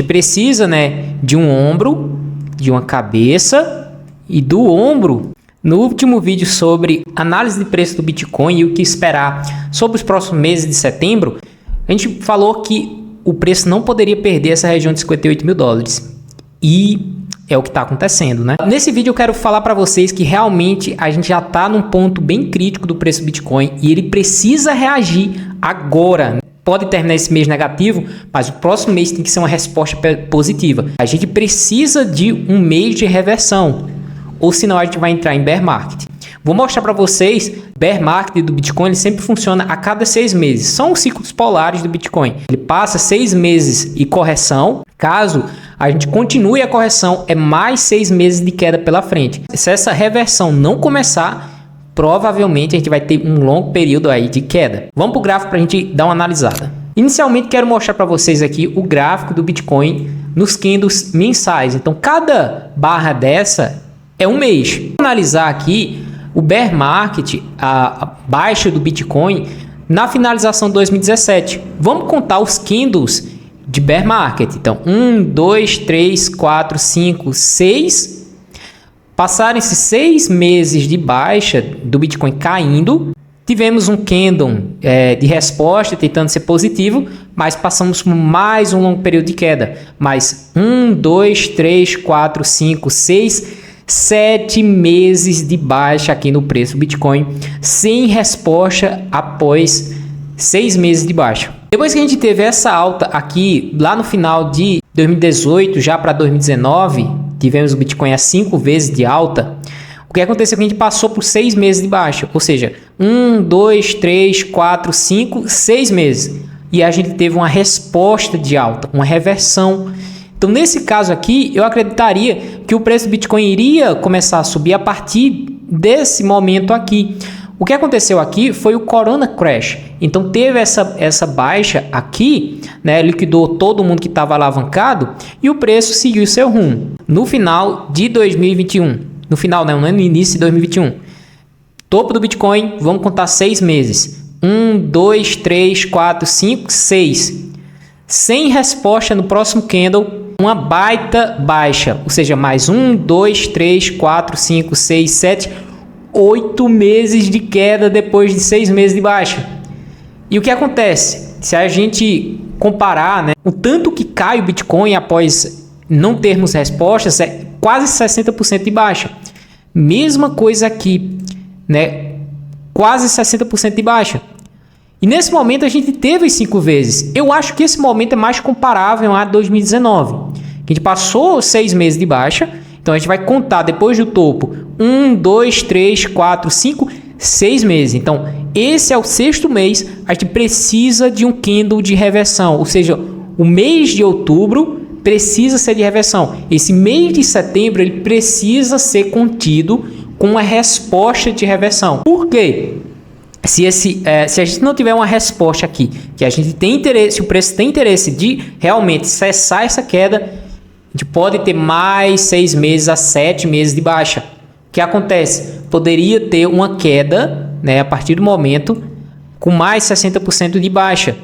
precisa, né, de um ombro, de uma cabeça e do ombro. No último vídeo sobre análise de preço do Bitcoin e o que esperar sobre os próximos meses de setembro, a gente falou que o preço não poderia perder essa região de 58 mil dólares. E é o que está acontecendo, né? Nesse vídeo eu quero falar para vocês que realmente a gente já está num ponto bem crítico do preço do Bitcoin e ele precisa reagir agora. Pode terminar esse mês negativo, mas o próximo mês tem que ser uma resposta positiva. A gente precisa de um mês de reversão, ou senão a gente vai entrar em bear market. Vou mostrar para vocês, bear market do Bitcoin ele sempre funciona a cada 6 meses. São os ciclos polares do Bitcoin. Ele passa 6 meses e correção. Caso a gente continue a correção, é mais 6 meses de queda pela frente. Se essa reversão não começar, provavelmente a gente vai ter um longo período aí de queda. Vamos para o gráfico para a gente dar uma analisada. Inicialmente quero mostrar para vocês aqui o gráfico do Bitcoin nos candles mensais. Então cada barra dessa é um mês. Vou analisar aqui o bear market, a baixa do Bitcoin na finalização de 2017. Vamos contar os candles de bear market. Então 1, 2, 3, 4, 5, 6. Passaram esses 6 meses de baixa do Bitcoin caindo. Tivemos um candle de resposta tentando ser positivo, mas passamos por mais um longo período de queda. Mais 1, 2, 3, 4, 5, 6, 7 meses de baixa aqui no preço do Bitcoin, sem resposta após 6 meses de baixa. Depois que a gente teve essa alta aqui, lá no final de 2018, já para 2019, tivemos o Bitcoin a 5 vezes de alta. O que aconteceu é que a gente passou por 6 meses de baixa, ou seja, 1, 2, 3, 4, 5, 6 meses. E a gente teve uma resposta de alta, uma reversão. Então, nesse caso aqui, eu acreditaria que o preço do Bitcoin iria começar a subir a partir desse momento aqui. O que aconteceu aqui foi o Corona Crash. Então, teve essa baixa aqui, né, liquidou todo mundo que estava alavancado e o preço seguiu seu rumo. No final de 2021, no final, não, no início de 2021, topo do Bitcoin, vamos contar 6 meses. 1, 2, 3, 4, 5, 6. Sem resposta no próximo candle, uma baita baixa, ou seja, mais 1, 2, 3, 4, 5, 6, 7, 8 meses de queda depois de 6 meses de baixa. E o que acontece? Se a gente comparar, né, o tanto que cai o Bitcoin após não termos respostas, é quase 60% de baixa. Mesma coisa aqui, né, quase 60% de baixa. E nesse momento a gente teve as 5 vezes. Eu acho que esse momento é mais comparável a 2019. A gente passou 6 meses de baixa. Então a gente vai contar depois do topo 1, 2, 3, 4, 5, 6 meses. Então esse é o 6º mês. A gente precisa de um candle de reversão. Ou seja, o mês de outubro precisa ser de reversão. Esse mês de setembro ele precisa ser contido com uma resposta de reversão. Por quê? Se a gente não tiver uma resposta aqui, que a gente tem interesse, se o preço tem interesse de realmente cessar essa queda, a gente pode ter mais 6 meses a 7 meses de baixa. O que acontece? Poderia ter uma queda, né, a partir do momento com mais 60% de baixa,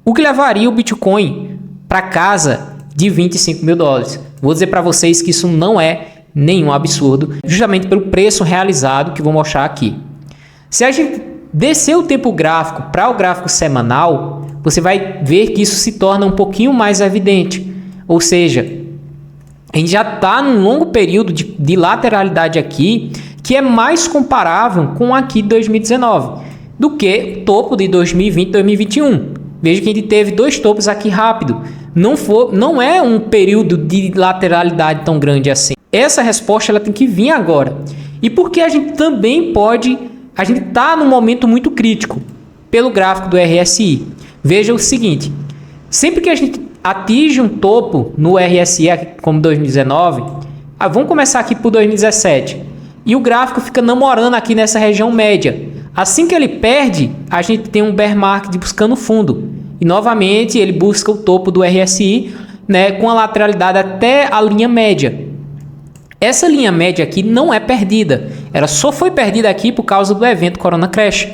o que levaria o Bitcoin para casa de 25 mil dólares. Vou dizer para vocês que isso não é nenhum absurdo, justamente pelo preço realizado que vou mostrar aqui. Se a gente descer o tempo gráfico para o gráfico semanal, você vai ver que isso se torna um pouquinho mais evidente. Ou seja, a gente já está num longo período de lateralidade aqui, que é mais comparável com aqui de 2019, do que o topo de 2020 e 2021. Veja que a gente teve 2 topos aqui rápido. Não é um período de lateralidade tão grande assim. Essa resposta ela tem que vir agora. E porque a gente também pode... A gente está num momento muito crítico pelo gráfico do RSI. Veja o seguinte, sempre que a gente atinge um topo no RSI, como 2019, vamos começar aqui por 2017, e o gráfico fica namorando aqui nessa região média. Assim que ele perde, a gente tem um bear market buscando fundo. E novamente ele busca o topo do RSI, né, com a lateralidade até a linha média. Essa linha média aqui não é perdida. Ela só foi perdida aqui por causa do evento Corona Crash.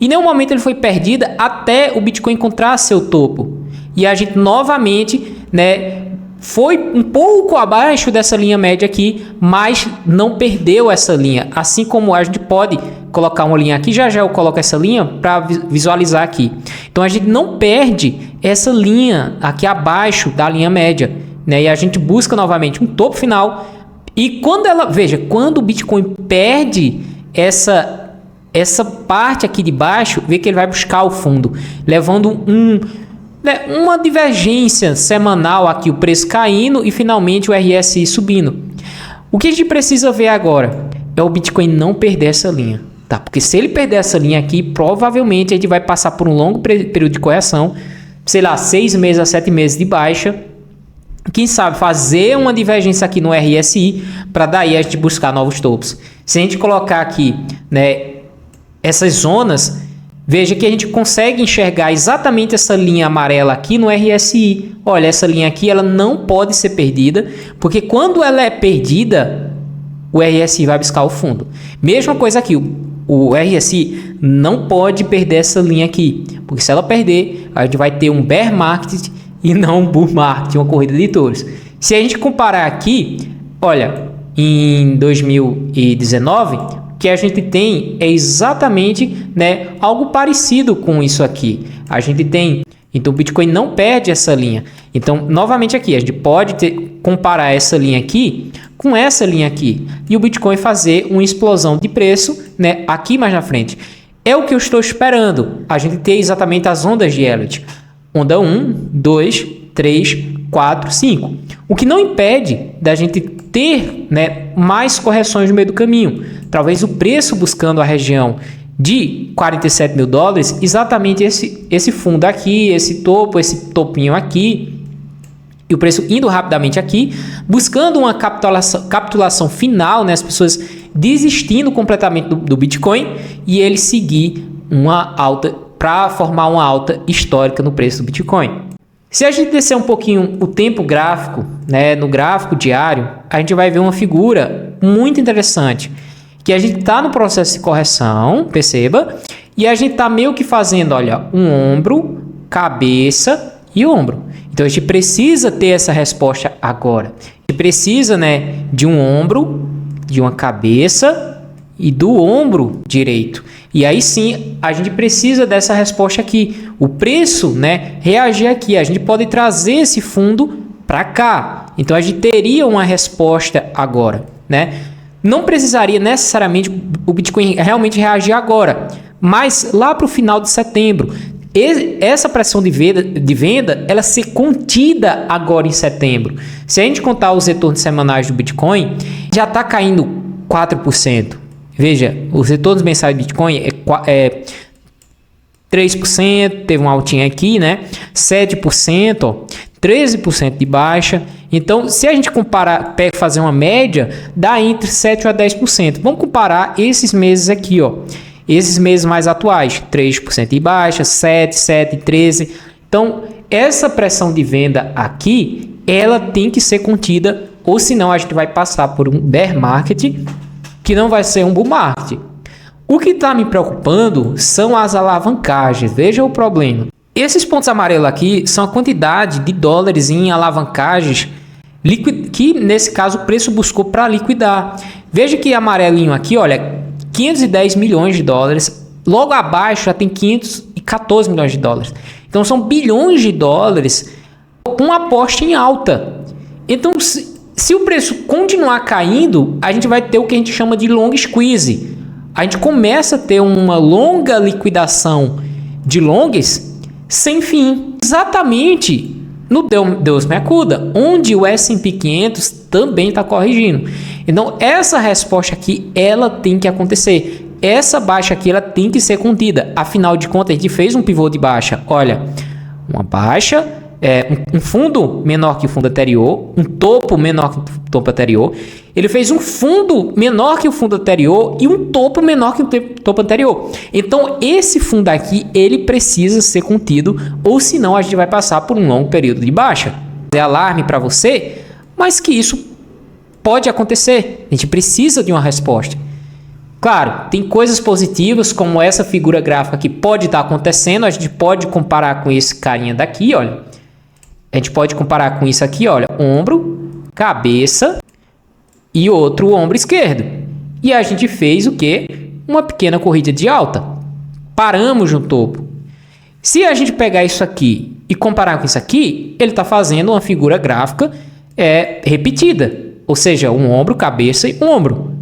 Em nenhum momento ele foi perdida até o Bitcoin encontrar seu topo. E a gente novamente, né, foi um pouco abaixo dessa linha média aqui, mas não perdeu essa linha. Assim como a gente pode colocar uma linha aqui, já eu coloco essa linha para visualizar aqui. Então a gente não perde essa linha aqui abaixo da linha média, né? E a gente busca novamente um topo final. E quando o Bitcoin perde essa parte aqui de baixo, vê que ele vai buscar o fundo, levando uma divergência semanal aqui, o preço caindo e finalmente o RSI subindo. O que a gente precisa ver agora é o Bitcoin não perder essa linha, tá? Porque se ele perder essa linha aqui, provavelmente a gente vai passar por um longo período de correção, sei lá, 6 meses a 7 meses de baixa. Quem sabe fazer uma divergência aqui no RSI para daí a gente buscar novos topos. Se a gente colocar aqui, né, essas zonas, veja que a gente consegue enxergar exatamente essa linha amarela aqui no RSI. Olha, essa linha aqui ela não pode ser perdida, porque quando ela é perdida, o RSI vai buscar o fundo. Mesma coisa aqui, o RSI não pode perder essa linha aqui, porque se ela perder, a gente vai ter um bear market e não um bull market, uma corrida de touros. Se a gente comparar aqui, olha, em 2019, o que a gente tem é exatamente, né, algo parecido com isso aqui. A gente tem, então o Bitcoin não perde essa linha. Então, novamente aqui, a gente pode comparar essa linha aqui com essa linha aqui e o Bitcoin fazer uma explosão de preço, né, aqui mais na frente. É o que eu estou esperando, a gente ter exatamente as ondas de Elliott. Onda 1, 2, 3, 4, 5. O que não impede da gente ter, né, mais correções no meio do caminho. Talvez o preço buscando a região de 47 mil dólares, exatamente esse fundo aqui, esse topinho aqui, e o preço indo rapidamente aqui, buscando uma capitulação final, né, as pessoas desistindo completamente do Bitcoin e ele seguir uma alta para formar uma alta histórica no preço do Bitcoin. Se a gente descer um pouquinho o tempo gráfico, né, no gráfico diário, a gente vai ver uma figura muito interessante, que a gente está no processo de correção, perceba, e a gente está meio que fazendo, olha, um ombro, cabeça e ombro. Então a gente precisa ter essa resposta agora. A gente precisa, né, de um ombro, de uma cabeça e do ombro direito. E aí sim, a gente precisa dessa resposta aqui. O preço, né, reagir aqui. A gente pode trazer esse fundo para cá. Então a gente teria uma resposta agora, né? Não precisaria necessariamente o Bitcoin realmente reagir agora, mas lá para o final de setembro, essa pressão de venda ela ser contida agora em setembro. Se a gente contar os retornos semanais do Bitcoin, já está caindo 4%. Veja, os retornos mensais do Bitcoin é 3%, teve uma altinha aqui, né? 7%, ó, 13% de baixa. Então, se a gente comparar, fazer uma média, dá entre 7% a 10%. Vamos comparar esses meses aqui, ó. Esses meses mais atuais, 3% de baixa, 7, 13. Então, essa pressão de venda aqui, ela tem que ser contida, ou senão a gente vai passar por um bear market, que não vai ser um bull market. O que está me preocupando são as alavancagens. Veja o problema. Esses pontos amarelos aqui são a quantidade de dólares em alavancagens que, nesse caso, o preço buscou para liquidar. Veja que amarelinho aqui, olha, 510 milhões de dólares. Logo abaixo já tem 514 milhões de dólares. Então, são bilhões de dólares com aposta em alta. Então, se o preço continuar caindo, a gente vai ter o que a gente chama de long squeeze. A gente começa a ter uma longa liquidação de longs sem fim. Exatamente no Deus me acuda, onde o S&P 500 também está corrigindo. Então, essa resposta aqui, ela tem que acontecer. Essa baixa aqui, ela tem que ser contida. Afinal de contas, a gente fez um pivô de baixa. Olha, uma baixa, um fundo menor que o fundo anterior, um topo menor que o topo anterior. Ele fez um fundo menor que o fundo anterior e um topo menor que o topo anterior. Então, esse fundo aqui, ele precisa ser contido, ou senão a gente vai passar por um longo período de baixa. É alarme para você, mas que isso pode acontecer. A gente precisa de uma resposta. Claro, tem coisas positivas, como essa figura gráfica que pode estar acontecendo. A gente pode comparar com esse carinha daqui, olha. A gente pode comparar com isso aqui, olha, ombro, cabeça e outro ombro esquerdo. E a gente fez o quê? Uma pequena corrida de alta. Paramos no topo. Se a gente pegar isso aqui e comparar com isso aqui, ele está fazendo uma figura gráfica repetida. Ou seja, um ombro, cabeça e um ombro.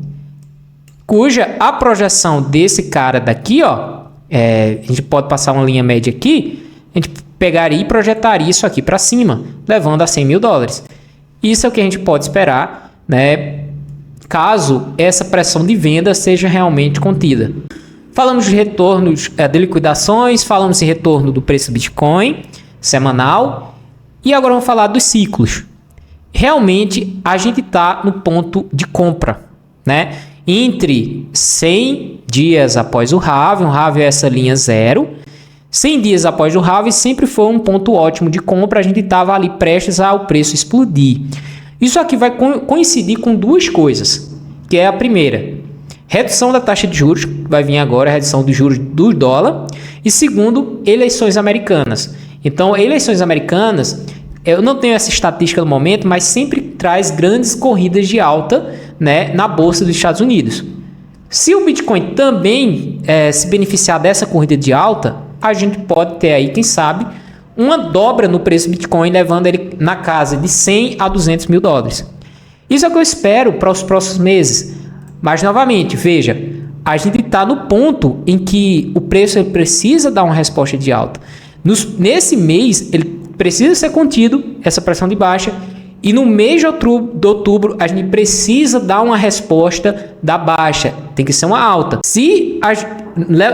Cuja a projeção desse cara daqui, ó, a gente pode passar uma linha média aqui, a gente pegaria e projetaria isso aqui para cima, levando a 100 mil dólares. Isso é o que a gente pode esperar, né, caso essa pressão de venda seja realmente contida. Falamos de retornos de liquidações, falamos de retorno do preço do Bitcoin semanal e agora vamos falar dos ciclos. Realmente a gente está no ponto de compra, né? Entre 100 dias após o halving, o halving é essa linha 0, 100 dias após o halving sempre foi um ponto ótimo de compra, a gente estava ali prestes ao preço explodir. Isso aqui vai coincidir com duas coisas, que é a primeira, redução da taxa de juros, vai vir agora a redução dos juros do dólar, e segundo, eleições americanas. Então, eleições americanas, eu não tenho essa estatística no momento, mas sempre traz grandes corridas de alta, né, na Bolsa dos Estados Unidos. Se o Bitcoin também se beneficiar dessa corrida de alta, a gente pode ter aí, quem sabe, uma dobra no preço do Bitcoin, levando ele na casa de 100 a 200 mil dólares. Isso é o que eu espero para os próximos meses. Mas, novamente, veja, a gente está no ponto em que o preço ele precisa dar uma resposta de alta. Nesse mês, ele precisa ser contido, essa pressão de baixa, e no mês de outubro, a gente precisa dar uma resposta da baixa, tem que ser uma alta. Se,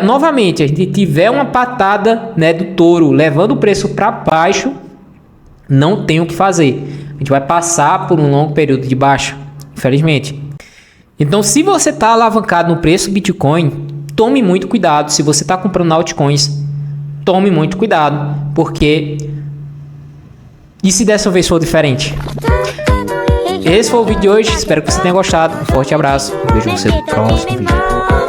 novamente, a gente tiver uma patada, né, do touro, levando o preço para baixo, não tem o que fazer. A gente vai passar por um longo período de baixa, infelizmente. Então, se você está alavancado no preço do Bitcoin, tome muito cuidado. Se você está comprando altcoins, tome muito cuidado, porque... E se dessa vez for diferente? Esse foi o vídeo de hoje, espero que você tenha gostado. Um forte abraço, vejo você no próximo vídeo.